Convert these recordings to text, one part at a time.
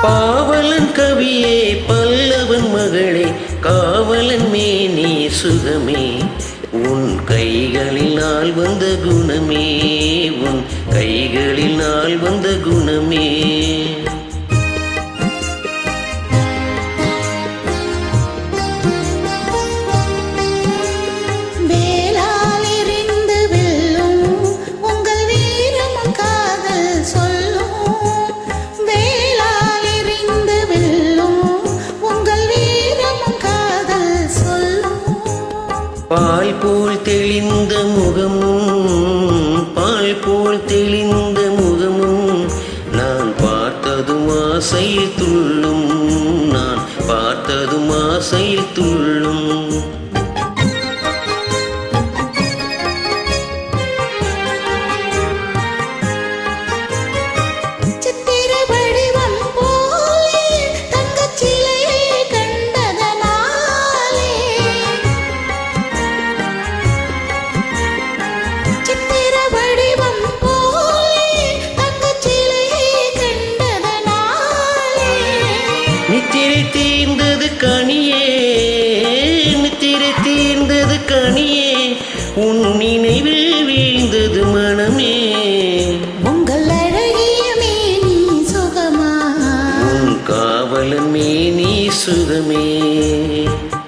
பாவலன் கவியே பல்லவன் மகளே காவலன் மேனி சுகமே உன் கைகளினால் வந்த குணமே உன் கைகளினால் வந்த குணமே பால் போல் தெளிந்த முகமும் பால் போல் தெளிந்த முகமும் நான் பார்த்ததும் ஆசையில் துள்ளும் நான் பார்த்ததும் ஆசையில் துள்ளும் நித்திரை தீர்ந்தது கனியே நித்திரை தீர்ந்தது கனியே உன் நினைவில் வீழ்ந்தது மனமே உங்கள் அழகிய மேனி சுகமா உன் காவலன் மேனி சுகமே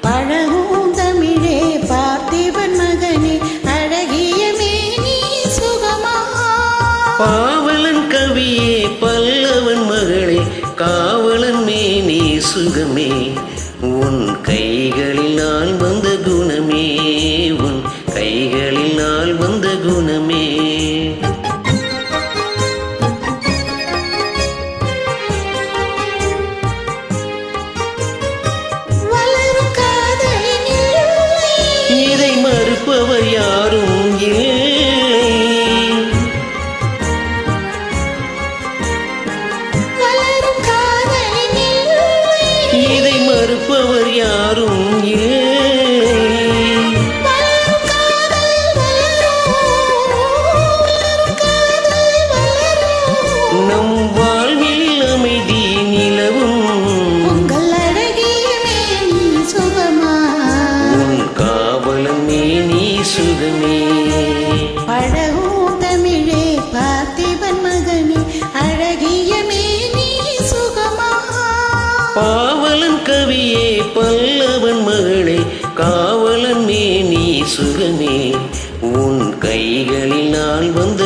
பழகும் தமிழே பார்த்திபன் மகனே அழகிய மேனி சுகமா பாவலன் கவியே பல்லவன் மகளே காவலன் மேனி சுகமே உன் கைகளினால் வந்த குணமே உன் கைகளினால் வந்த குணமே வளரும் காதலில் இதை மறுப்பவர் யாரும் இல்லை இதை மறுப்பவர் யாரும் இல்லை நம் வாழ்வில் அமைதி நிலவும் உங்கள் அழகிய மேனி சுகமா உன் காவலன் மேனி சுகமே பழகும் தமிழே பார்த்திபன் மகனே அழகிய மேனி சுகமா பாவலன் கவியே பல்லவன் மகளே காவலன் மேனி சுகமே உன் கைகளினால் வந்த